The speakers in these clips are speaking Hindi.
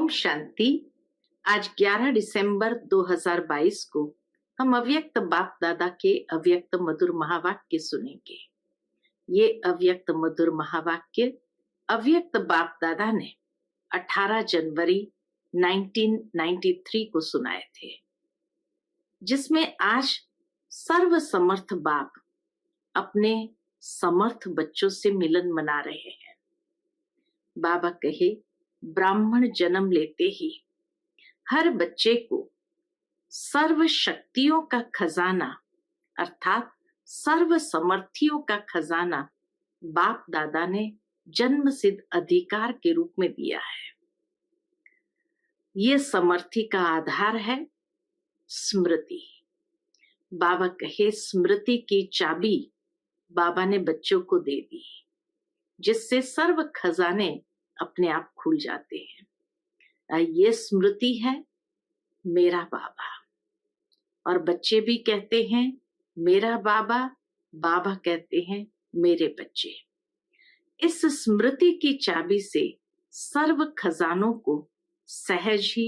ओम शांति। आज 11 दिसंबर 2022 को हम अव्यक्त बाप दादा के अव्यक्त मधुर महावाक्य सुनेंगे। ये अव्यक्त मधुर महावाक्य अव्यक्त बाप दादा ने 18 जनवरी 1993 को सुनाए थे, जिसमें आज सर्व समर्थ बाप अपने समर्थ बच्चों से मिलन मना रहे हैं। बाबा कहे, ब्राह्मण जन्म लेते ही हर बच्चे को सर्व शक्तियों का खजाना अर्थात सर्व समर्थियों का खजाना बाप दादा ने जन्म सिद्ध अधिकार के रूप में दिया है। ये समर्थी का आधार है स्मृति। बाबा कहे, स्मृति की चाबी बाबा ने बच्चों को दे दी, जिससे सर्व खजाने अपने आप खुल जाते हैं। ये स्मृति है मेरा बाबा, और बच्चे भी कहते हैं मेरा बाबा, बाबा कहते हैं मेरे बच्चे। इस स्मृति की चाबी से सर्व खजानों को सहज ही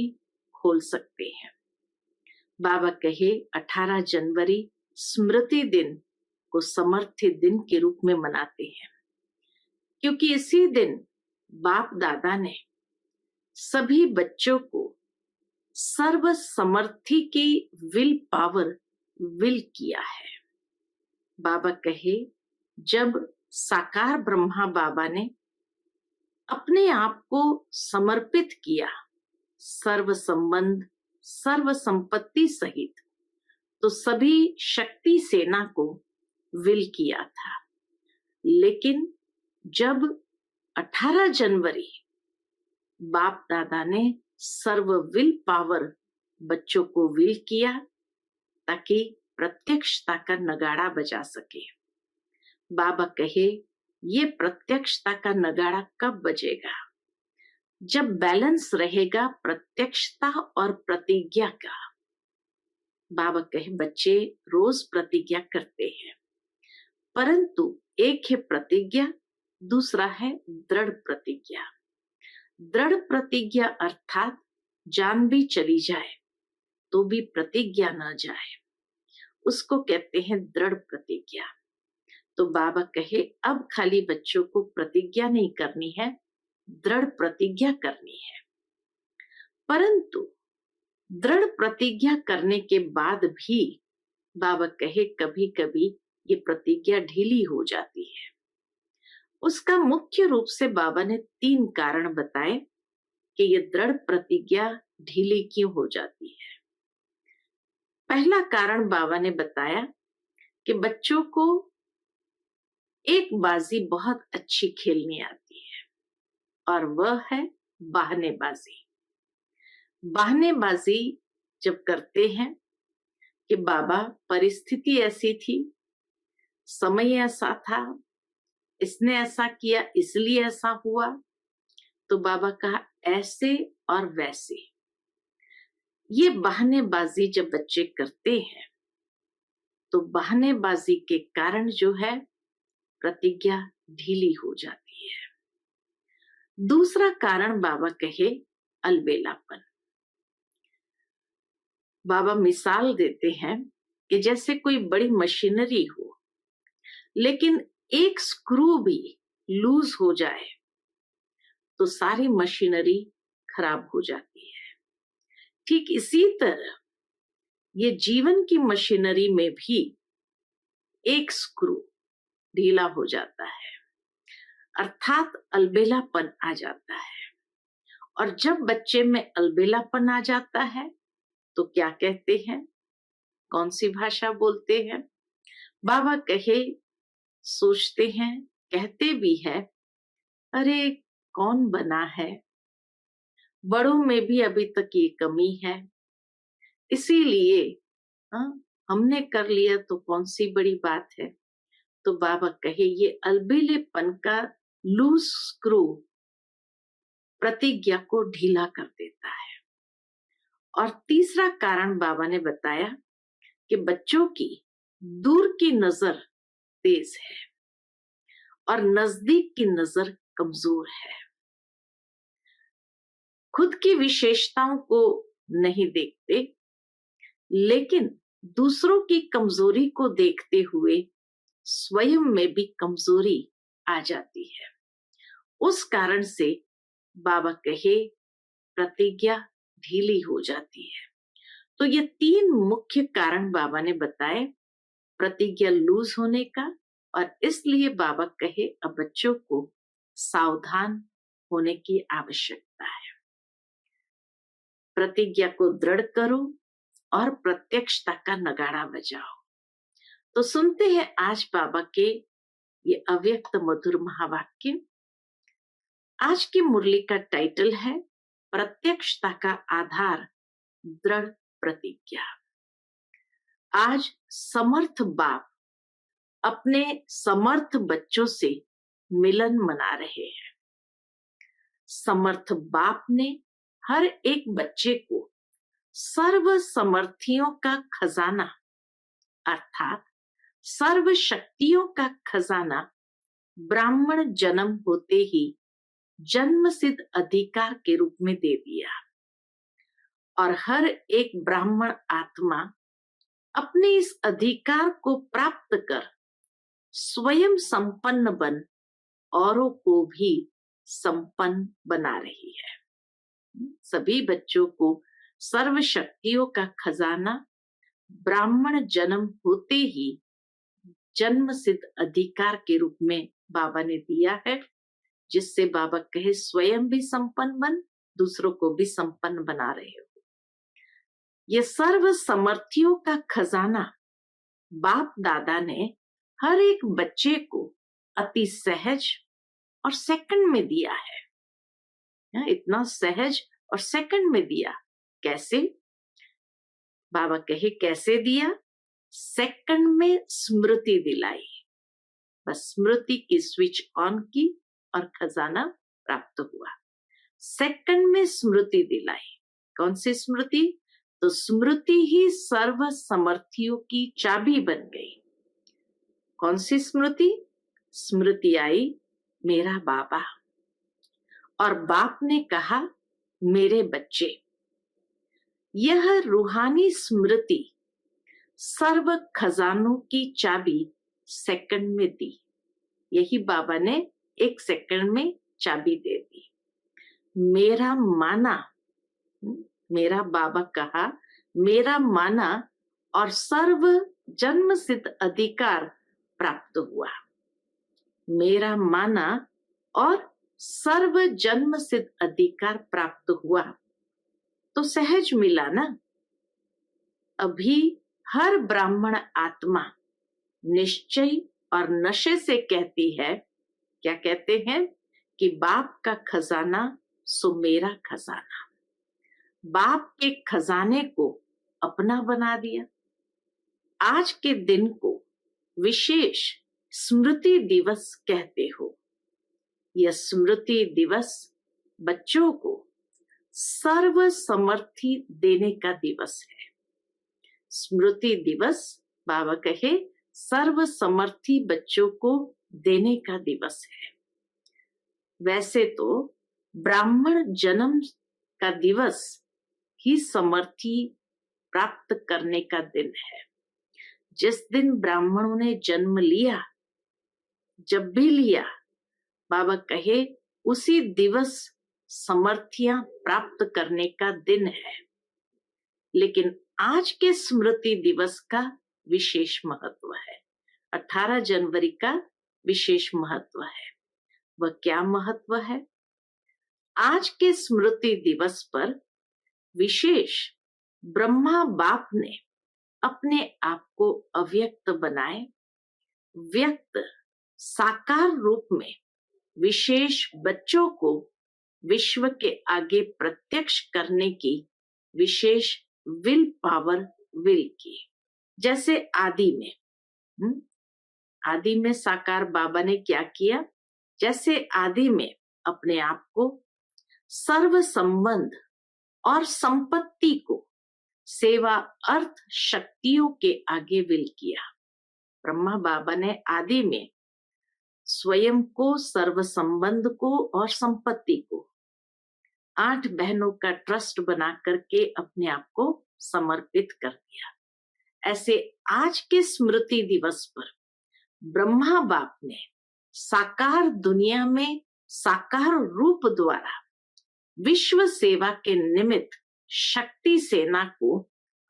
खोल सकते हैं। बाबा कहे, 18 जनवरी स्मृति दिन को समर्थी दिन के रूप में मनाते हैं, क्योंकि इसी दिन बाप दादा ने सभी बच्चों को सर्व समर्थी की विल पावर विल किया है। बाबा कहे, जब साकार ब्रह्मा बाबा ने अपने आप को समर्पित किया सर्व संबंध सर्व संपत्ति सहित, तो सभी शक्ति सेना को विल किया था। लेकिन जब 18 जनवरी बाप दादा ने सर्व विल पावर बच्चों को विल किया, ताकि प्रत्यक्षता का नगाड़ा बजा सके। बाबा कहे, ये प्रत्यक्षता का नगाड़ा कब बजेगा? जब बैलेंस रहेगा प्रत्यक्षता और प्रतिज्ञा का। बाबा कहे, बच्चे रोज प्रतिज्ञा करते हैं, परंतु एक है प्रतिज्ञा, दूसरा है दृढ़ प्रतिज्ञा। दृढ़ प्रतिज्ञा अर्थात जान भी चली जाए तो भी प्रतिज्ञा न जाए, उसको कहते हैं दृढ़ प्रतिज्ञा। तो बाबा कहे, अब खाली बच्चों को प्रतिज्ञा नहीं करनी है, दृढ़ प्रतिज्ञा करनी है। परंतु दृढ़ प्रतिज्ञा करने के बाद भी बाबा कहे, कभी कभी ये प्रतिज्ञा ढीली हो जाती है। उसका मुख्य रूप से बाबा ने 3 कारण बताए कि ये दृढ़ प्रतिज्ञा ढीली क्यों हो जाती है। पहला कारण बाबा ने बताया कि बच्चों को एक बाजी बहुत अच्छी खेलनी आती है, और वह है बहानेबाजी। बहानेबाजी जब करते हैं कि बाबा परिस्थिति ऐसी थी, समय ऐसा था, इसने ऐसा किया इसलिए ऐसा हुआ, तो बाबा कहा ऐसे और वैसे। ये बहानेबाजी जब बच्चे करते हैं तो बहानेबाजी के कारण जो है प्रतिज्ञा ढीली हो जाती है। दूसरा कारण बाबा कहे अलबेलापन। बाबा मिसाल देते हैं कि जैसे कोई बड़ी मशीनरी हो, लेकिन एक स्क्रू भी लूज हो जाए तो सारी मशीनरी खराब हो जाती है। ठीक इसी तरह ये जीवन की मशीनरी में भी एक स्क्रू ढीला हो जाता है, अर्थात अलबेलापन आ जाता है। और जब बच्चे में अलबेलापन आ जाता है तो क्या कहते हैं, कौन सी भाषा बोलते हैं? बाबा कहे, सोचते हैं, कहते भी है, अरे कौन बना है, बड़ों में भी अभी तक ये कमी है, इसीलिए हमने कर लिया तो कौन सी बड़ी बात है। तो बाबा कहे, ये अलबेलेपन का लूज स्क्रू प्रतिज्ञा को ढीला कर देता है। और तीसरा कारण बाबा ने बताया कि बच्चों की दूर की नजर तेज है और नजदीक की नजर कमजोर है। खुद की विशेषताओं को नहीं देखते, लेकिन दूसरों की कमजोरी को देखते हुए स्वयं में भी कमजोरी आ जाती है। उस कारण से बाबा कहे प्रतिज्ञा ढीली हो जाती है। तो ये 3 मुख्य कारण बाबा ने बताए प्रतिज्ञा लूज होने का, और इसलिए बाबा कहे अब बच्चों को सावधान होने की आवश्यकता है। प्रतिज्ञा को दृढ़ करो और प्रत्यक्षता का नगाड़ा बजाओ। तो सुनते हैं आज बाबा के ये अव्यक्त मधुर महावाक्य। आज की मुरली का टाइटल है प्रत्यक्षता का आधार दृढ़ प्रतिज्ञा। आज समर्थ बाप अपने समर्थ बच्चों से मिलन मना रहे हैं। समर्थ बाप ने हर एक बच्चे को सर्व समर्थियों का खजाना अर्थात सर्व शक्तियों का खजाना ब्राह्मण जन्म होते ही जन्म सिद्ध अधिकार के रूप में दे दिया, और हर एक ब्राह्मण आत्मा अपने इस अधिकार को प्राप्त कर स्वयं संपन्न बन औरों को भी संपन्न बना रही है। सभी बच्चों को सर्व शक्तियों का खजाना ब्राह्मण जन्म होते ही जन्म सिद्ध अधिकार के रूप में बाबा ने दिया है, जिससे बाबा कहे स्वयं भी संपन्न बन, दूसरों को भी संपन्न बना रहे हो। ये सर्व समर्थियों का खजाना बाप दादा ने हर एक बच्चे को अति सहज और सेकंड में दिया है। इतना सहज और सेकंड में दिया। कैसे? बाबा कहे कैसे दिया? सेकंड में स्मृति दिलाई। बस स्मृति की स्विच ऑन की और खजाना प्राप्त हुआ। सेकंड में स्मृति दिलाई। कौन सी स्मृति? तो स्मृति ही सर्व समर्थियों की चाबी बन गई। कौन सी स्मृति? स्मृति आई मेरा बाबा, और बाप ने कहा मेरे बच्चे। यह रूहानी स्मृति सर्व खजानों की चाबी सेकंड में दी। यही बाबा ने 1 सेकंड में चाबी दे दी। मेरा माना, मेरा बाबा कहा मेरा माना और सर्व जन्म सिद्ध अधिकार प्राप्त हुआ। मेरा माना और सर्व जन्म सिद्ध अधिकार प्राप्त हुआ तो सहज मिला ना। अभी हर ब्राह्मण आत्मा निश्चय और नशे से कहती है, क्या कहते हैं? कि बाप का खजाना सो मेरा खजाना। बाप के खजाने को अपना बना दिया। आज के दिन को विशेष स्मृति दिवस कहते हो। यह स्मृति दिवस बच्चों को सर्व समर्थी देने का दिवस है। स्मृति दिवस बाबा कहे सर्व समर्थी बच्चों को देने का दिवस है। वैसे तो ब्राह्मण जन्म का दिवस ही समर्थी प्राप्त करने का दिन है। जिस दिन ब्राह्मणों ने जन्म लिया, जब भी लिया, बाबा कहे उसी दिवस समर्थियां प्राप्त करने का दिन है। लेकिन आज के स्मृति दिवस का विशेष महत्व है। 18 जनवरी का विशेष महत्व है। वह क्या महत्व है? आज के स्मृति दिवस पर विशेष ब्रह्मा बाप ने अपने आप को अव्यक्त बनाए, व्यक्त साकार रूप में विशेष बच्चों को विश्व के आगे प्रत्यक्ष करने की विशेष विल पावर विल की। जैसे आदि में साकार बाबा ने क्या किया? जैसे आदि में अपने आप को सर्व संबंध और संपत्ति को सेवा अर्थ शक्तियों के आगे विल किया। ब्रह्मा बाबा ने आदि में स्वयं को, सर्व संबंध को और संपत्ति को 8 बहनों का ट्रस्ट बना करके अपने आप को समर्पित कर दिया। ऐसे आज के स्मृति दिवस पर ब्रह्मा बाप ने साकार दुनिया में साकार रूप द्वारा विश्व सेवा के निमित्त शक्ति सेना को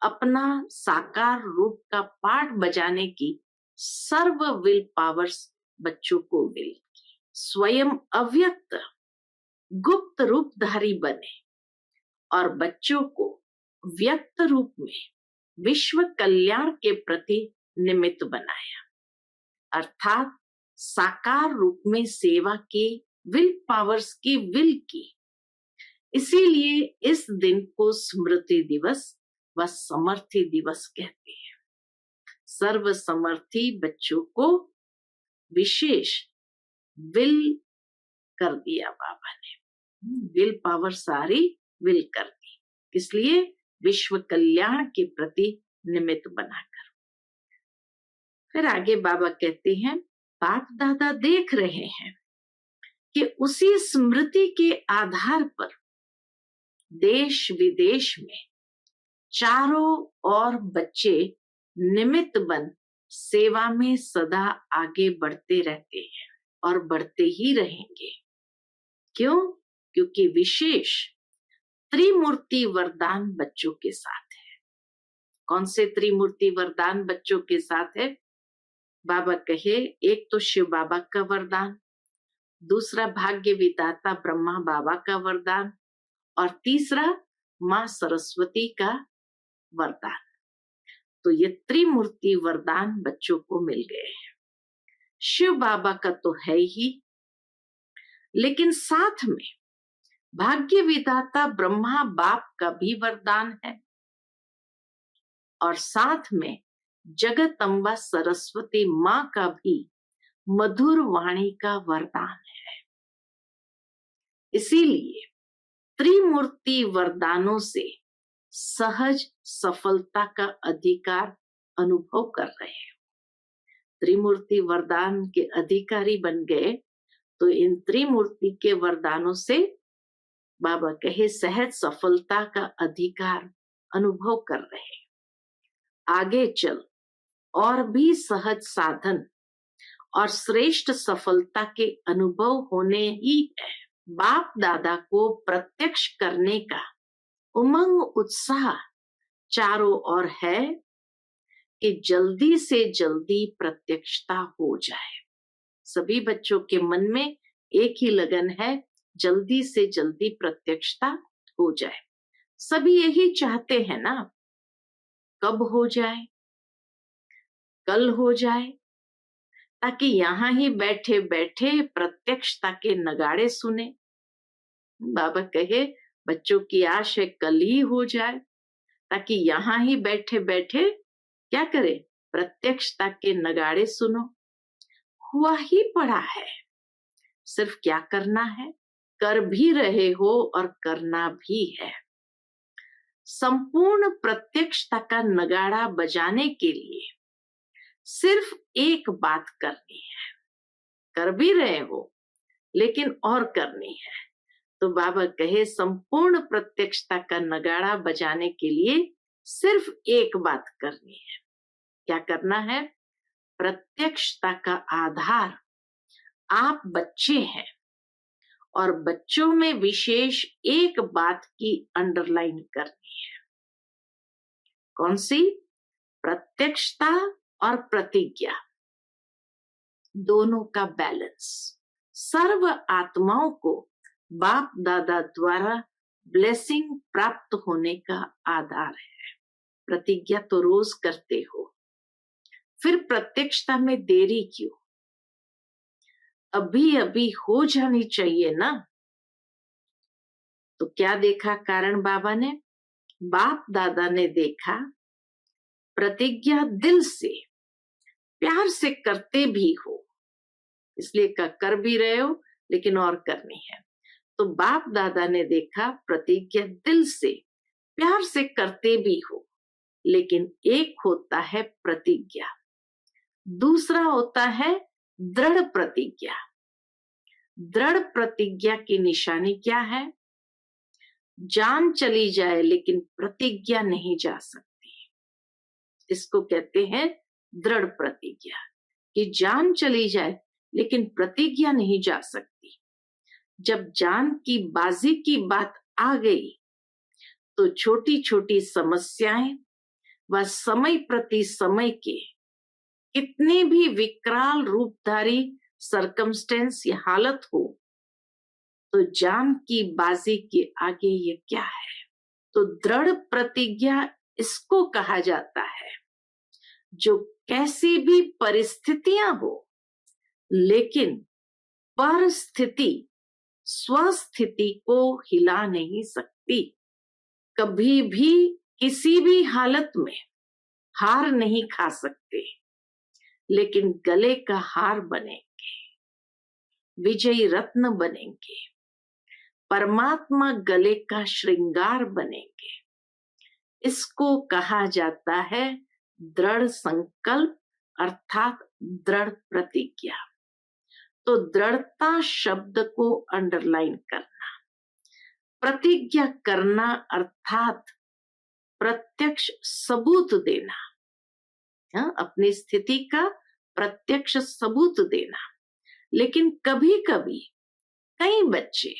अपना साकार रूप का पाठ बजाने की सर्व विल पावर्स बच्चों को विल की। स्वयं अव्यक्त गुप्त रूपधारी बने और बच्चों को व्यक्त रूप में विश्व कल्याण के प्रति निमित्त बनाया, अर्थात साकार रूप में सेवा की विल पावर्स की विल की। इसीलिए इस दिन को स्मृति दिवस व समर्थी दिवस कहते हैं। सर्व समर्थी बच्चों को विशेष विल कर दिया बाबा ने, विल पावर सारी विल कर दी, इसलिए विश्व कल्याण के प्रति निमित्त बनाकर। फिर आगे बाबा कहते हैं, बाप दादा देख रहे हैं कि उसी स्मृति के आधार पर देश विदेश में चारों ओर बच्चे निमित्त बन सेवा में सदा आगे बढ़ते रहते हैं और बढ़ते ही रहेंगे। क्यों? क्योंकि विशेष त्रिमूर्ति वरदान बच्चों के साथ है। कौन से त्रिमूर्ति वरदान बच्चों के साथ है? बाबा कहे, एक तो शिव बाबा का वरदान, दूसरा भाग्य विधाता ब्रह्मा बाबा का वरदान और तीसरा माँ सरस्वती का वरदान। तो ये त्रिमूर्ति वरदान बच्चों को मिल गए हैं। शिव बाबा का तो है ही, लेकिन साथ में भाग्य विधाता ब्रह्मा बाप का भी वरदान है और साथ में जगत अम्बा सरस्वती माँ का भी मधुर वाणी का वरदान है। इसीलिए त्रिमूर्ति वरदानों से सहज सफलता का अधिकार अनुभव कर रहे हो। त्रिमूर्ति वरदान के अधिकारी बन गए तो इन त्रिमूर्ति के वरदानों से बाबा कहे सहज सफलता का अधिकार अनुभव कर रहे। आगे चल और भी सहज साधन और श्रेष्ठ सफलता के अनुभव होने ही है। बाप दादा को प्रत्यक्ष करने का उमंग उत्साह चारों ओर है कि जल्दी से जल्दी प्रत्यक्षता हो जाए। सभी बच्चों के मन में एक ही लगन है, जल्दी से जल्दी प्रत्यक्षता हो जाए। सभी यही चाहते हैं ना, कब हो जाए, कल हो जाए, ताकि यहाँ ही बैठे बैठे प्रत्यक्षता के नगाड़े सुने। बाबा कहे, बच्चों की आश है कल ही हो जाए, ताकि यहाँ ही बैठे बैठे क्या करे, प्रत्यक्षता के नगाड़े सुनो। हुआ ही पड़ा है, सिर्फ क्या करना है, कर भी रहे हो और करना भी है। संपूर्ण प्रत्यक्षता का नगाड़ा बजाने के लिए सिर्फ एक बात करनी है। कर भी रहे हो लेकिन और करनी है। तो बाबा कहे, संपूर्ण प्रत्यक्षता का नगाड़ा बजाने के लिए सिर्फ एक बात करनी है। क्या करना है? प्रत्यक्षता का आधार आप बच्चे हैं और बच्चों में विशेष एक बात की अंडरलाइन करनी है। कौन सी? प्रत्यक्षता और प्रतिज्ञा, दोनों का बैलेंस। सर्व आत्माओं को बाप दादा द्वारा ब्लेसिंग प्राप्त होने का आधार है। प्रतिज्ञा तो रोज करते हो, फिर प्रत्यक्षता में देरी क्यों? अभी अभी हो जानी चाहिए ना। तो क्या देखा कारण बाबा ने? बाप दादा ने देखा प्रतिज्ञा दिल से प्यार से करते भी हो, इसलिए कर भी रहे हो लेकिन और करनी है। तो बाप दादा ने देखा प्रतिज्ञा दिल से प्यार से करते भी हो, लेकिन एक होता है प्रतिज्ञा, दूसरा होता है दृढ़ प्रतिज्ञा। दृढ़ प्रतिज्ञा की निशानी क्या है? जान चली जाए लेकिन प्रतिज्ञा नहीं जा सकती। इसको कहते हैं दृढ़ प्रतिज्ञा, कि जान चली जाए लेकिन प्रतिज्ञा नहीं जा सकती। जब जान की बाजी की बात आ गई तो छोटी छोटी समस्याएं व समय प्रति समय के कितने भी विकराल रूपधारी सरकमस्टेंस या हालत हो, तो जान की बाजी के आगे ये क्या है। तो दृढ़ प्रतिज्ञा इसको कहा जाता है जो कैसी भी परिस्थितियां हो लेकिन परिस्थिति स्वस्थिति को हिला नहीं सकती। कभी भी किसी भी हालत में हार नहीं खा सकते, लेकिन गले का हार बनेंगे, विजयी रत्न बनेंगे, परमात्मा गले का श्रृंगार बनेंगे। इसको कहा जाता है दृढ़ संकल्प अर्थात दृढ़ प्रतिज्ञा। तो दृढ़ता शब्द को अंडरलाइन करना, प्रतिज्ञा करना अर्थात प्रत्यक्ष सबूत देना, अपनी स्थिति का प्रत्यक्ष सबूत देना। लेकिन कभी कभी कई बच्चे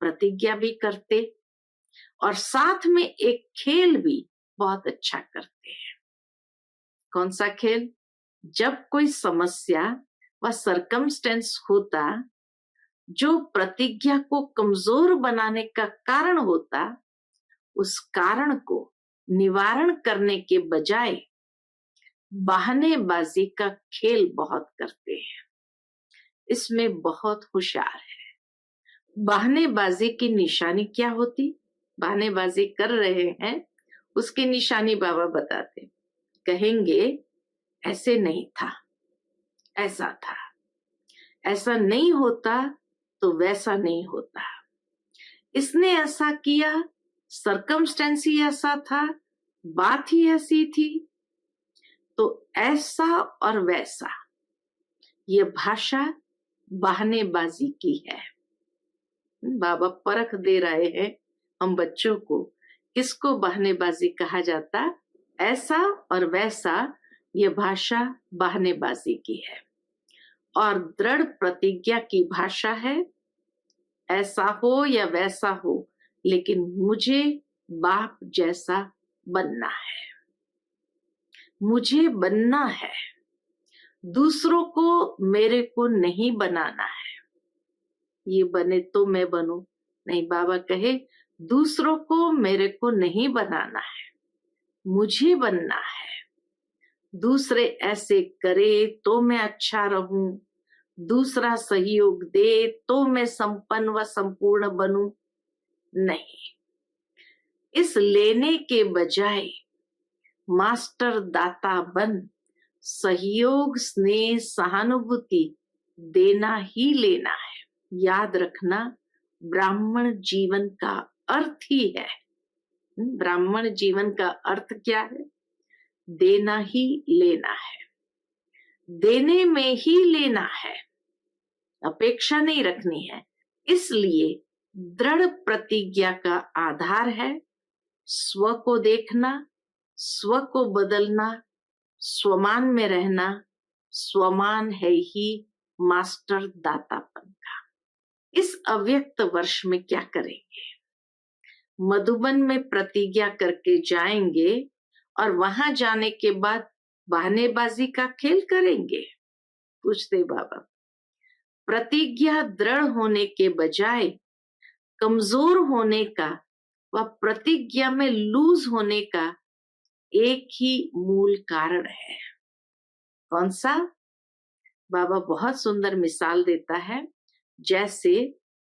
प्रतिज्ञा भी करते और साथ में एक खेल भी बहुत अच्छा करते हैं। कौन सा खेल? जब कोई समस्या व सरकमस्टेंस होता जो प्रतिज्ञा को कमजोर बनाने का कारण होता, उस कारण को निवारण करने के बजाय बहानेबाजी का खेल बहुत करते हैं। इसमें बहुत होशियार है। बहानेबाजी की निशानी क्या होती? बहानेबाजी कर रहे हैं उसकी निशानी बाबा बताते, कहेंगे ऐसे नहीं था, ऐसा था, ऐसा नहीं होता तो वैसा नहीं होता, इसने ऐसा किया, सरकमस्टेंस ही ऐसा था, बात ही ऐसी थी, तो ऐसा और वैसा, ये भाषा बहानेबाजी की है। बाबा परख दे रहे हैं हम बच्चों को, किसको बहानेबाजी कहा जाता? ऐसा और वैसा, ये भाषा बहानेबाजी की है। और दृढ़ प्रतिज्ञा की भाषा है ऐसा हो या वैसा हो, लेकिन मुझे बाप जैसा बनना है, मुझे बनना है, दूसरों को मेरे को नहीं बनाना है। ये बने तो मैं बनूं, नहीं, बाबा कहे दूसरों को मेरे को नहीं बनाना है, मुझे बनना है। दूसरे ऐसे करे तो मैं अच्छा रहूं, दूसरा सहयोग दे तो मैं संपन्न व संपूर्ण बनूं, नहीं। इस लेने के बजाय मास्टर दाता बन सहयोग स्नेह सहानुभूति देना ही लेना है। याद रखना, ब्राह्मण जीवन का अर्थ ही है। ब्राह्मण जीवन का अर्थ क्या है? देना ही लेना है, देने में ही लेना है, अपेक्षा नहीं रखनी है। इसलिए दृढ़ प्रतिज्ञा का आधार है स्व को देखना, स्व को बदलना, स्वमान में रहना। स्वमान है ही मास्टर दातापन का। इस अव्यक्त वर्ष में क्या करेंगे? मधुबन में प्रतिज्ञा करके जाएंगे और वहां जाने के बाद बहानेबाजी का खेल करेंगे? पूछते बाबा। प्रतिज्ञा दृढ़ होने के बजाय कमजोर होने का व प्रतिज्ञा में लूज होने का एक ही मूल कारण है। कौन सा? बाबा बहुत सुंदर मिसाल देता है, जैसे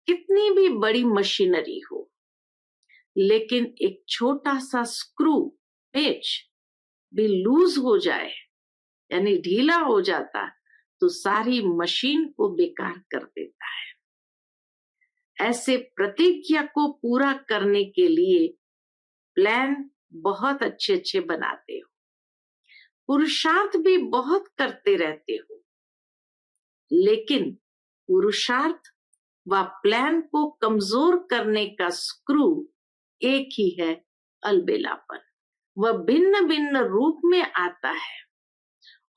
कितनी भी बड़ी मशीनरी हो, लेकिन एक छोटा सा स्क्रू पेच भी लूज हो जाए, यानी ढीला हो जाता, तो सारी मशीन को बेकार कर देता है। ऐसे प्रतिज्ञा को पूरा करने के लिए प्लान बहुत अच्छे अच्छे बनाते हो, पुरुषार्थ भी बहुत करते रहते हो, लेकिन पुरुषार्थ व प्लान को कमजोर करने का स्क्रू एक ही है अलबेलापन। वह भिन्न भिन्न रूप में आता है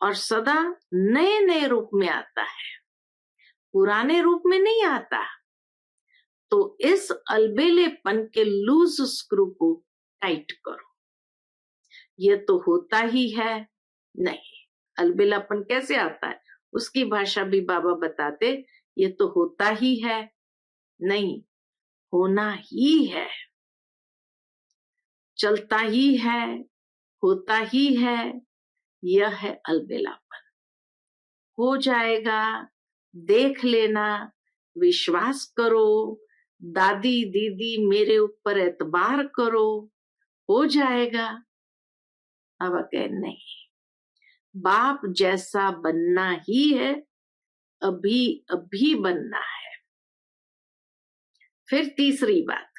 और सदा नए नए रूप में आता है, पुराने रूप में नहीं आता। तो इस अलबेलेपन के लूज स्क्रू को टाइट करो। यह तो होता ही है नहीं। अलबेलापन कैसे आता है उसकी भाषा भी बाबा बताते, ये तो होता ही है नहीं, होना ही है, चलता ही है, होता ही है। यह है अलबेलापन। हो जाएगा, देख लेना, विश्वास करो, दादी दीदी मेरे ऊपर एतबार करो, हो जाएगा। अब कहे नहीं, बाप जैसा बनना ही है, अभी अभी बनना है। फिर तीसरी बात,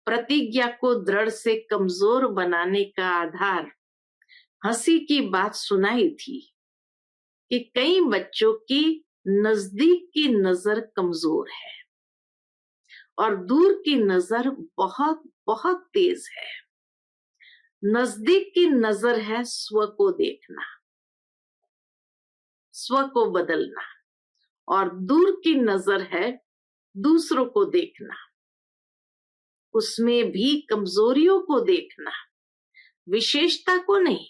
प्रतिज्ञा को दृढ़ से कमजोर बनाने का आधार हंसी की बात सुनाई थी कि कई बच्चों की नजदीक की नजर कमजोर है और दूर की नजर बहुत बहुत तेज है। नजदीक की नजर है स्व को देखना, स्व को बदलना, और दूर की नजर है दूसरों को देखना, उसमें भी कमजोरियों को देखना, विशेषता को नहीं।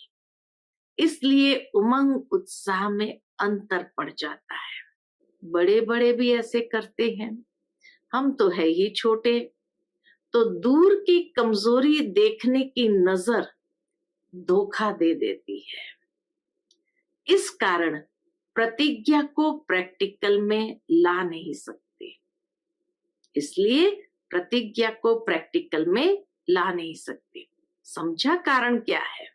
इसलिए उमंग उत्साह में अंतर पड़ जाता है। बड़े बड़े भी ऐसे करते हैं, हम तो है ही छोटे, तो दूर की कमजोरी देखने की नजर धोखा दे देती है। इस कारण प्रतिज्ञा को प्रैक्टिकल में ला नहीं सकते, इसलिए प्रतिज्ञा को प्रैक्टिकल में ला नहीं सकते। समझा कारण क्या है?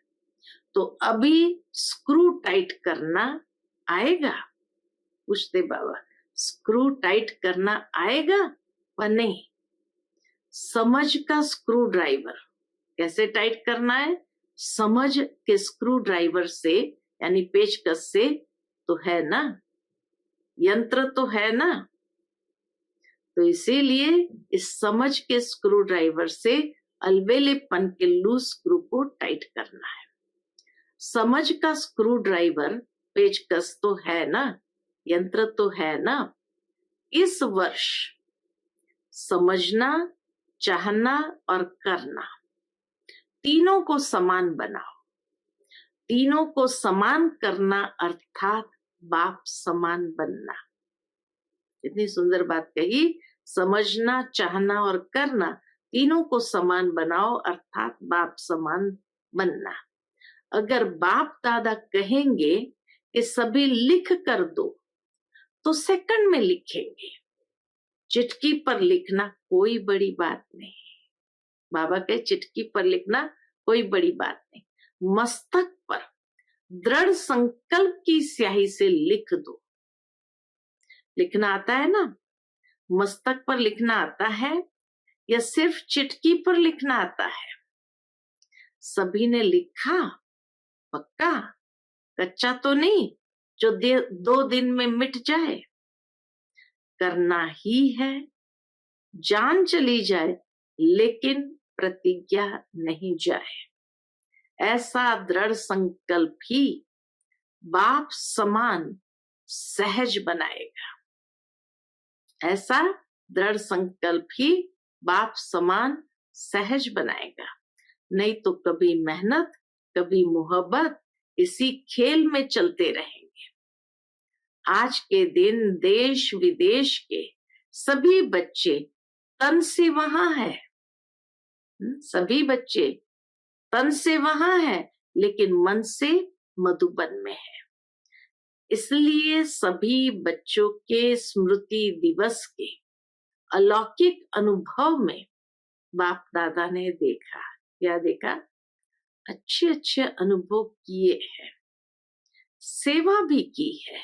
तो अभी स्क्रू टाइट करना आएगा? पूछते बाबा, स्क्रू टाइट करना आएगा व नहीं? समझ का स्क्रू ड्राइवर कैसे टाइट करना है? समझ के स्क्रू ड्राइवर से, यानी पेचकस से तो है ना, यंत्र तो है ना। तो इसीलिए इस समझ के स्क्रू ड्राइवर से अलबेलेपन के लूज स्क्रू को टाइट करना है। समझ का स्क्रू ड्राइवर पेचकस तो है ना, यंत्र तो है ना। इस वर्ष समझना, चाहना और करना तीनों को समान बनाओ। तीनों को समान करना अर्थात बाप समान बनना। इतनी सुंदर बात कही, समझना, चाहना और करना तीनों को समान बनाओ अर्थात बाप समान बनना। अगर बाप दादा कहेंगे कि सभी लिख कर दो तो सेकंड में लिखेंगे। चिटकी पर लिखना कोई बड़ी बात नहीं। बाबा कहे चिटकी पर लिखना कोई बड़ी बात नहीं, मस्तक पर दृढ़ संकल्प की स्याही से लिख दो। लिखना आता है ना? मस्तक पर लिखना आता है या सिर्फ चिटकी पर लिखना आता है? सभी ने लिखा पक्का, कच्चा तो नहीं जो 2 दिन में मिट जाए। करना ही है, जान चली जाए लेकिन प्रतिज्ञा नहीं जाए। ऐसा दृढ़ संकल्प ही बाप समान सहज बनाएगा। ऐसा दृढ़ संकल्प ही बाप समान सहज बनाएगा। नहीं तो कभी मेहनत, कभी मोहब्बत, इसी खेल में चलते रहेंगे। आज के दिन देश विदेश के सभी बच्चे तन से वहां है, सभी बच्चे तन से वहां है लेकिन मन से मधुबन में है। इसलिए सभी बच्चों के स्मृति दिवस के अलौकिक अनुभव में बाप दादा ने देखा, क्या देखा? अच्छे अच्छे अनुभव किए हैं, सेवा भी की है,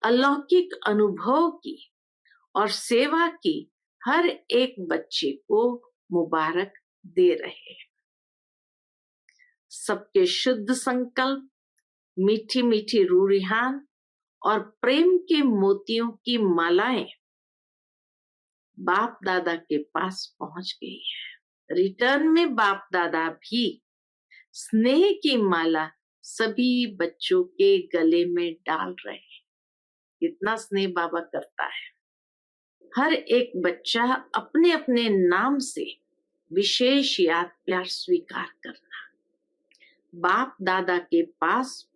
अलौकिक अनुभव की और सेवा की हर एक बच्चे को मुबारक दे रहे हैं। सबके शुद्ध संकल्प, मीठी मीठी रूरिहान और प्रेम के मोतियों की मालाएं बाप दादा के पास पहुंच गई है। रिटर्न में बाप दादा भी स्नेह की माला सभी बच्चों के गले में डाल रहे हैं। कितना स्नेह बाबा करता है। हर एक बच्चा अपने अपने नाम से विशेष याद प्यार स्वीकार करना। बाप दादा के पास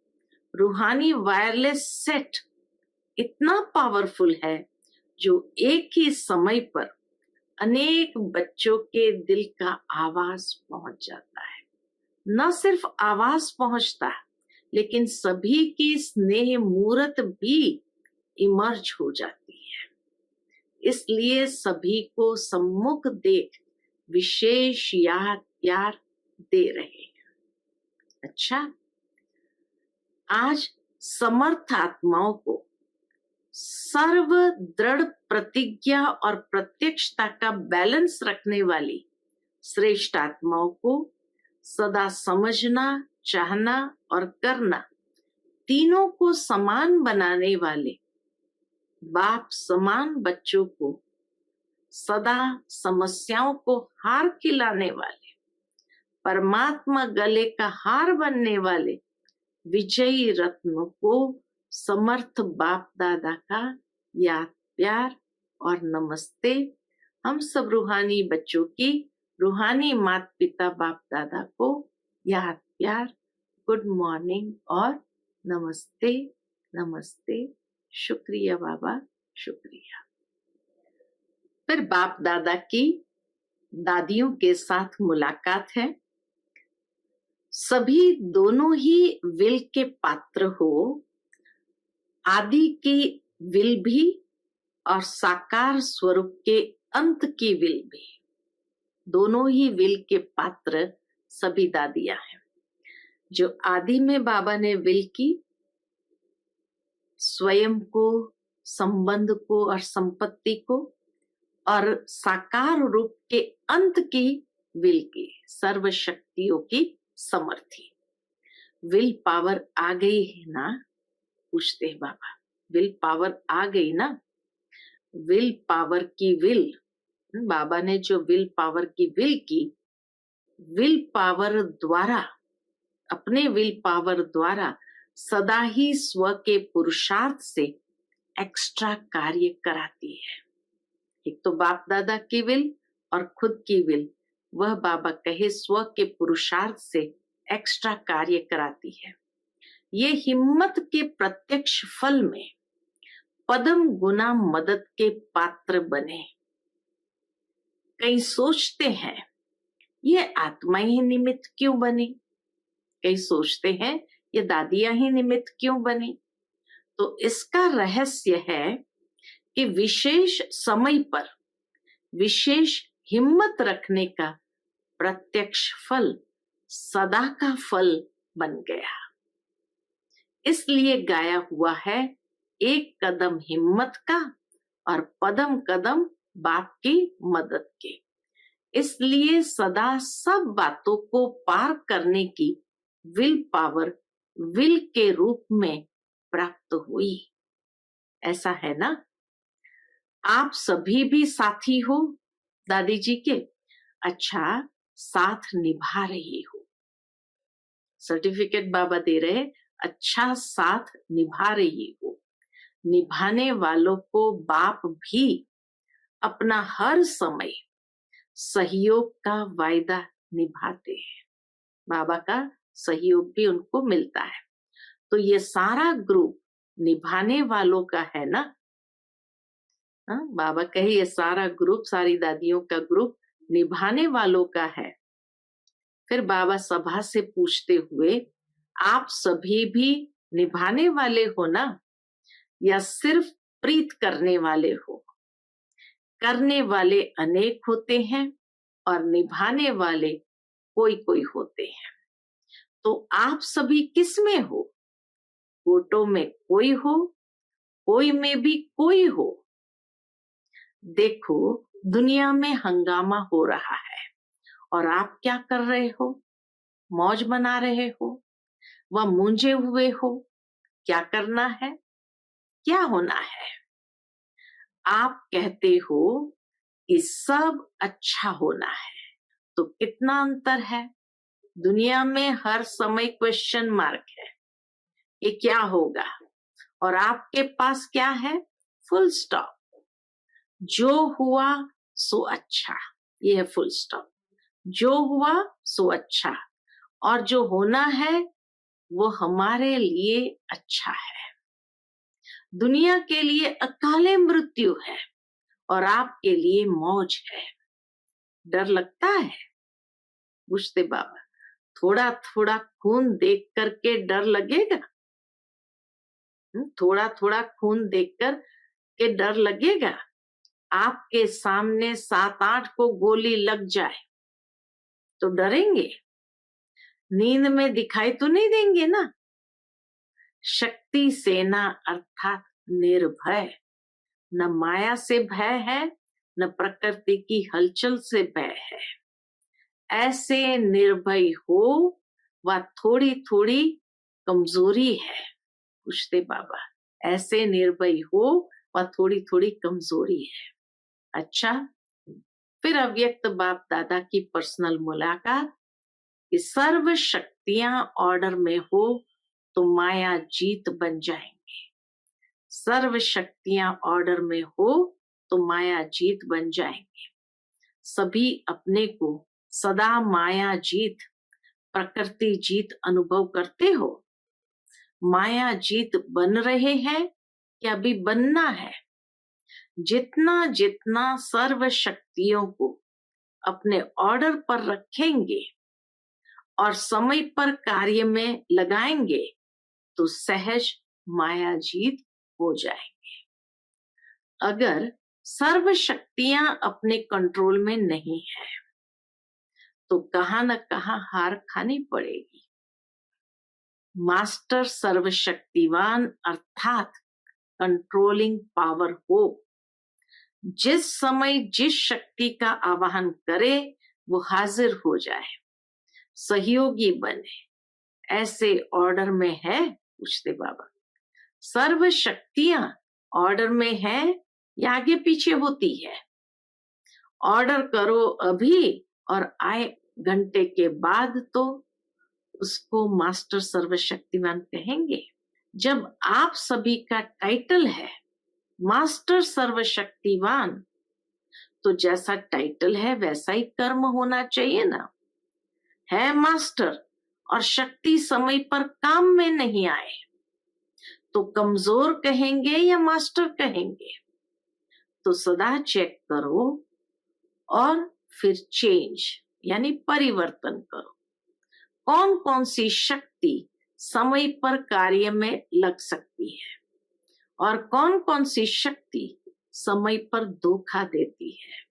रूहानी वायरलेस सेट इतना पावरफुल है जो एक ही समय पर अनेक बच्चों के दिल का आवाज पहुंच जाता है। न सिर्फ आवाज पहुंचता, लेकिन सभी की स्नेह मूर्त भी इमर्ज हो जाती है। इसलिए सभी को सम्मुख देख विशेष याद प्यार दे रहे हैं। अच्छा, आज समर्थ आत्माओं को सर्व दृढ़ प्रतिज्ञा और प्रत्यक्षता का बैलेंस रखने वाली श्रेष्ठ आत्माओं को सदा समझना, चाहना और करना, तीनों को समान बनाने वाले बाप समान बच्चों को सदा समस्याओं को हार खिलाने वाले परमात्मा गले का हार बनने वाले विजयी रत्न को समर्थ बाप दादा का याद प्यार और नमस्ते। हम सब रूहानी बच्चों की रूहानी माता पिता बाप दादा को याद प्यार, गुड मॉर्निंग और नमस्ते नमस्ते। शुक्रिया बाबा, शुक्रिया। फिर बाप दादा की दादियों के साथ मुलाकात है। सभी दोनों ही विल के पात्र हो, आदि की विल भी और साकार स्वरूप के अंत की विल भी। दोनों ही विल के पात्र सभी दादियां हैं। जो आदि में बाबा ने विल की स्वयं को, संबंध को और संपत्ति को, और साकार रूप के अंत की विल की सर्व शक्तियों की समर्थी। विल पावर आ गई है ना, पूछते हैं बाबा। विल पावर आ गई ना? विल पावर की विल, बाबा ने जो विल पावर की विल की, विल पावर द्वारा, अपने विल पावर द्वारा सदा ही स्व के पुरुषार्थ से एक्स्ट्रा कार्य कराती है। एक तो बाप दादा की विल और खुद की विल, वह बाबा कहे स्व के पुरुषार्थ से एक्स्ट्रा कार्य कराती है। ये हिम्मत के प्रत्यक्ष फल में पदम गुना मदद के पात्र बने। कई सोचते हैं ये आत्मा ही निमित्त क्यों बनी, कई सोचते हैं ये दादियां ही निमित्त क्यों बनी। तो इसका रहस्य है कि विशेष समय पर विशेष हिम्मत रखने का प्रत्यक्ष फल सदा का फल बन गया। इसलिए गाया हुआ है, एक कदम हिम्मत का और पदम कदम बाप की मदद के। इसलिए सदा सब बातों को पार करने की विल पावर विल के रूप में प्राप्त हुई। ऐसा है ना? आप सभी भी साथी हो दादी जी के, अच्छा साथ निभा रही हो। सर्टिफिकेट बाबा दे रहे, अच्छा साथ निभा रही हो। निभाने वालों को बाप भी अपना हर समय सहयोग का वायदा निभाते हैं। बाबा का सहयोग भी उनको मिलता है। तो ये सारा ग्रुप निभाने वालों का है ना? बाबा कहे ये सारा ग्रुप, सारी दादियों का ग्रुप निभाने वालों का है। फिर बाबा सभा से पूछते हुए, आप सभी भी निभाने वाले हो ना, या सिर्फ प्रीत करने वाले हो? करने वाले अनेक होते हैं और निभाने वाले कोई कोई होते हैं। तो आप सभी किस में हो? फोटो में कोई हो, कोई में भी कोई हो। देखो दुनिया में हंगामा हो रहा है और आप क्या कर रहे हो? मौज मना रहे हो, वह मूंझे हुए हो। क्या करना है, क्या होना है? आप कहते हो कि सब अच्छा होना है। तो कितना अंतर है। दुनिया में हर समय क्वेश्चन मार्क है, ये क्या होगा, और आपके पास क्या है, फुल स्टॉप। जो हुआ सो अच्छा, ये है फुल स्टॉप। जो हुआ सो अच्छा, और जो होना है वो हमारे लिए अच्छा है। दुनिया के लिए अकाले मृत्यु है और आपके लिए मौज है। डर लगता है? पूछते बाबा, थोड़ा थोड़ा खून देख करके डर लगेगा? थोड़ा थोड़ा खून देखकर के डर लगेगा? आपके सामने 7-8 को गोली लग जाए तो डरेंगे? नींद में दिखाई तो नहीं देंगे ना। शक्ति सेना अर्थात निर्भय, न माया से भय है, न प्रकृति की हलचल से भय है। ऐसे निर्भय हो वह थोड़ी थोड़ी कमजोरी है। पूछते बाबा, ऐसे निर्भय हो वह थोड़ी थोड़ी कमजोरी है। अच्छा, फिर अव्यक्त बाप दादा की पर्सनल मुलाकात कि सर्व शक्तियां ऑर्डर में हो तो माया जीत बन जाएंगे। सर्व शक्तियां ऑर्डर में हो तो माया जीत बन जाएंगे। सभी अपने को सदा माया जीत, प्रकृति जीत अनुभव करते हो। माया जीत बन रहे हैं कि अभी बनना है? जितना जितना सर्व शक्तियों को अपने ऑर्डर पर रखेंगे और समय पर कार्य में लगाएंगे तो सहज माया जीत हो जाएंगे। अगर सर्व शक्तियां अपने कंट्रोल में नहीं है तो कहां न कहां हार खानी पड़ेगी। मास्टर सर्वशक्तिवान अर्थात कंट्रोलिंग पावर हो, जिस समय जिस शक्ति का आवाहन करे वो हाजिर हो जाए, सहयोगी बने, ऐसे ऑर्डर में है? पूछते बाबा, सर्व शक्तियां ऑर्डर में है या आगे पीछे होती है? ऑर्डर करो अभी और आए घंटे के बाद तो उसको मास्टर सर्वशक्तिमान कहेंगे। जब आप सभी का टाइटल है मास्टर सर्वशक्तिवान, तो जैसा टाइटल है वैसा ही कर्म होना चाहिए ना। है मास्टर और शक्ति समय पर काम में नहीं आए तो कमजोर कहेंगे या मास्टर कहेंगे? तो सदा चेक करो और फिर चेंज यानी परिवर्तन करो। कौन कौन सी शक्ति समय पर कार्य में लग सकती है और कौन कौन सी शक्ति समय पर धोखा देती है।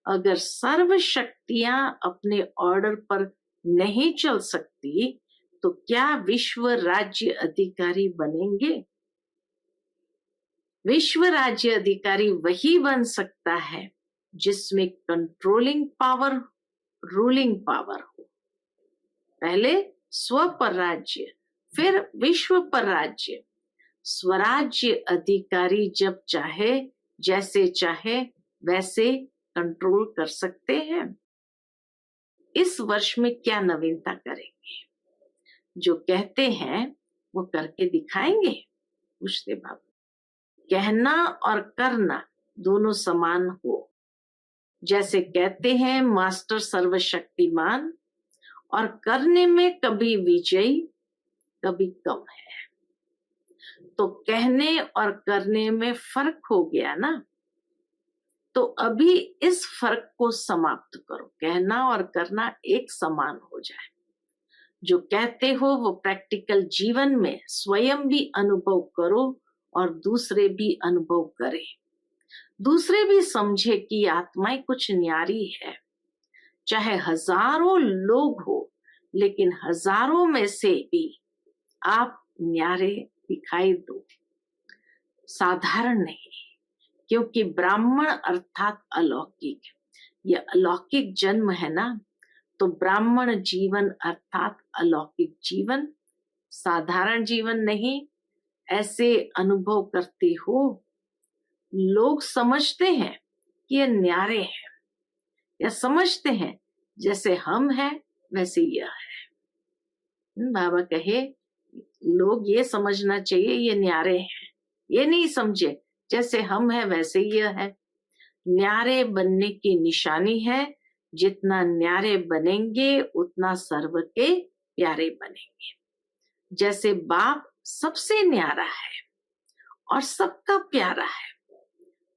अगर सर्व शक्तियां अपने ऑर्डर पर नहीं चल सकती तो क्या विश्व राज्य अधिकारी बनेंगे? विश्व राज्य अधिकारी वही बन सकता है जिसमें कंट्रोलिंग पावर, रूलिंग पावर हो। पहले स्व पर राज्य, फिर विश्व पर राज्य। स्वराज्य अधिकारी जब चाहे जैसे चाहे वैसे कंट्रोल कर सकते हैं। इस वर्ष में क्या नवीनता करेंगे? जो कहते हैं वो करके दिखाएंगे? पूछते बाबा, कहना और करना दोनों समान हो। जैसे कहते हैं मास्टर सर्वशक्तिमान, और करने में कभी विजयी कभी कम है। तो कहने और करने में फर्क हो गया ना। तो अभी इस फर्क को समाप्त करो, कहना और करना एक समान हो जाए। जो कहते हो वो प्रैक्टिकल जीवन में स्वयं भी अनुभव करो और दूसरे भी अनुभव करें। दूसरे भी समझे कि आत्माएं कुछ न्यारी है। चाहे हजारों लोग हो लेकिन हजारों में से भी आप न्यारे दिखाई दो, साधारण नहीं। क्योंकि ब्राह्मण अर्थात अलौकिक, ये अलौकिक जन्म है ना। तो ब्राह्मण जीवन अर्थात अलौकिक जीवन, साधारण जीवन नहीं। ऐसे अनुभव करते हो। लोग समझते हैं कि ये न्यारे हैं, या समझते हैं जैसे हम हैं वैसे यह है। बाबा कहे लोग ये समझना चाहिए ये न्यारे हैं, ये नहीं समझे जैसे हम हैं वैसे यह है। न्यारे बनने की निशानी है, जितना न्यारे बनेंगे उतना सर्व के प्यारे बनेंगे। जैसे बाप सबसे न्यारा है और सबका प्यारा है,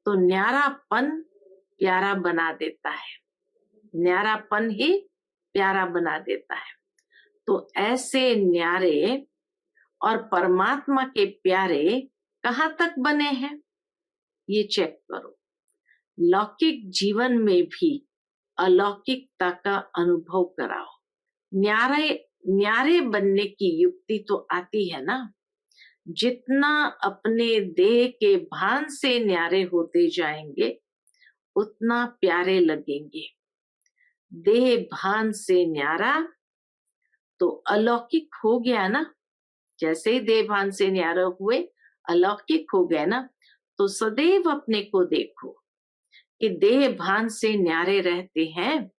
तो न्यारापन प्यारा बना देता है, न्यारापन ही प्यारा बना देता है। तो ऐसे न्यारे और परमात्मा के प्यारे कहाँ तक बने हैं ये चेक करो। लौकिक जीवन में भी अलौकिकता का अनुभव कराओ। न्यारे बनने की युक्ति तो आती है ना, जितना अपने देह के भान से न्यारे होते जाएंगे उतना प्यारे लगेंगे। देह भान से न्यारा तो अलौकिक हो गया ना, जैसे ही देह भान से न्यारे हुए अलौकिक हो गया ना। तो सदैव अपने को देखो कि देह भान से न्यारे रहते हैं,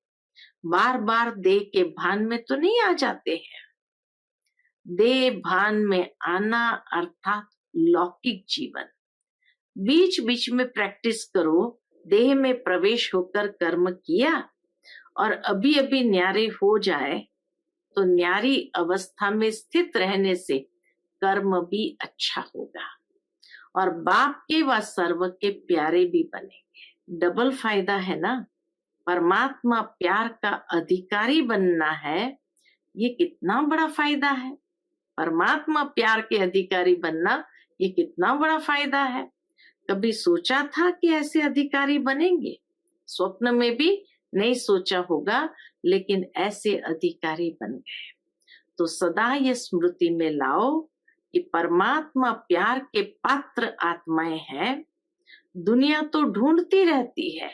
बार बार देह के भान में तो नहीं आ जाते हैं। देह भान में आना अर्थात लौकिक जीवन। बीच बीच में प्रैक्टिस करो, देह में प्रवेश होकर कर्म किया और अभी अभी न्यारे हो जाए तो न्यारी अवस्था में स्थित रहने से कर्म भी अच्छा होगा और बाप के व सर्व के प्यारे भी बनेंगे। डबल फायदा है ना। परमात्मा प्यार का अधिकारी बनना है, ये कितना बड़ा फायदा है। परमात्मा प्यार के अधिकारी बनना ये कितना बड़ा फायदा है। कभी सोचा था कि ऐसे अधिकारी बनेंगे? स्वप्न में भी नहीं सोचा होगा, लेकिन ऐसे अधिकारी बन गए। तो सदा ये स्मृति में लाओ कि परमात्मा प्यार के पात्र आत्माएं हैं। दुनिया तो ढूंढती रहती है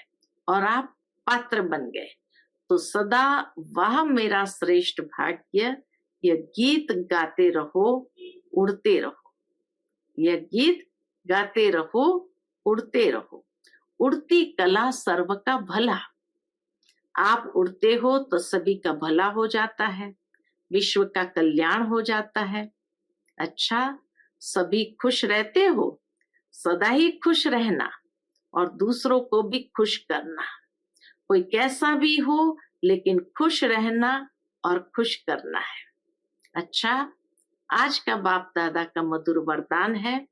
और आप पात्र बन गए। तो सदा वह मेरा श्रेष्ठ भाग्य, यह गीत गाते रहो, उड़ते रहो। यह गीत गाते रहो, उड़ते रहो। उड़ती कला सर्व का भला। आप उड़ते हो तो सभी का भला हो जाता है, विश्व का कल्याण हो जाता है। अच्छा, सभी खुश रहते हो, सदा ही खुश रहना और दूसरों को भी खुश करना। कोई कैसा भी हो लेकिन खुश रहना और खुश करना है। अच्छा, आज का बाप दादा का मधुर वरदान है,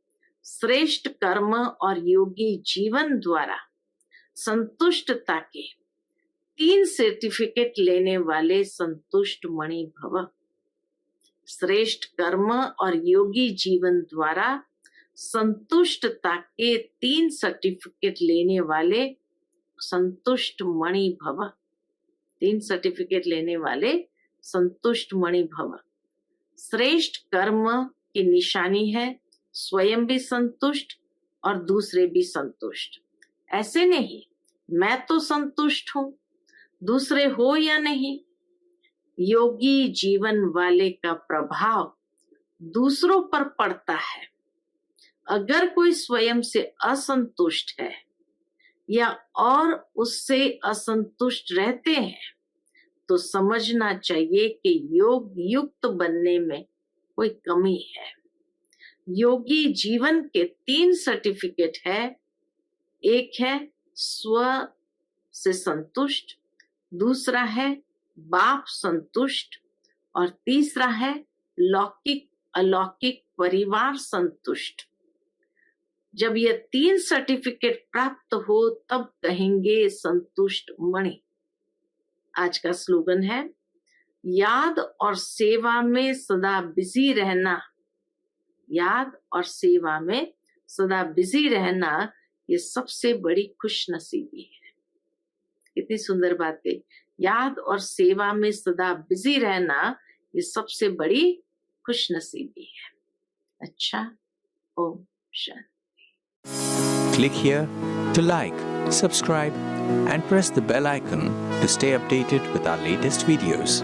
श्रेष्ठ कर्म और योगी जीवन द्वारा संतुष्टता के 3 सर्टिफिकेट लेने वाले संतुष्ट मणि भव। श्रेष्ठ कर्म और योगी जीवन द्वारा संतुष्टता के 3 सर्टिफिकेट लेने वाले संतुष्ट मणि भव। 3 सर्टिफिकेट लेने वाले संतुष्ट मणि भव। श्रेष्ठ कर्म की निशानी है स्वयं भी संतुष्ट और दूसरे भी संतुष्ट। ऐसे नहीं मैं तो संतुष्ट हूं, दूसरे हो या नहीं। योगी जीवन वाले का प्रभाव दूसरों पर पड़ता है। अगर कोई स्वयं से असंतुष्ट है या और उससे असंतुष्ट रहते हैं तो समझना चाहिए कि योग युक्त बनने में कोई कमी है। योगी जीवन के 3 सर्टिफिकेट है। एक है स्व से संतुष्ट, दूसरा है बाप संतुष्ट और तीसरा है लौकिक अलौकिक परिवार संतुष्ट। जब ये 3 सर्टिफिकेट प्राप्त हो तब कहेंगे संतुष्ट मणि। आज का स्लोगन है, याद और सेवा में सदा बिजी रहना। याद और सेवा में सदा बिजी रहना ये सबसे बड़ी खुशनसीबी है। कितनी सुंदर बातें। याद और सेवा में सदा बिजी रहना ये सबसे बड़ी खुशनसीबी है। अच्छा, Om Shanti. Click here to like, subscribe and press the bell icon to stay updated with our latest videos.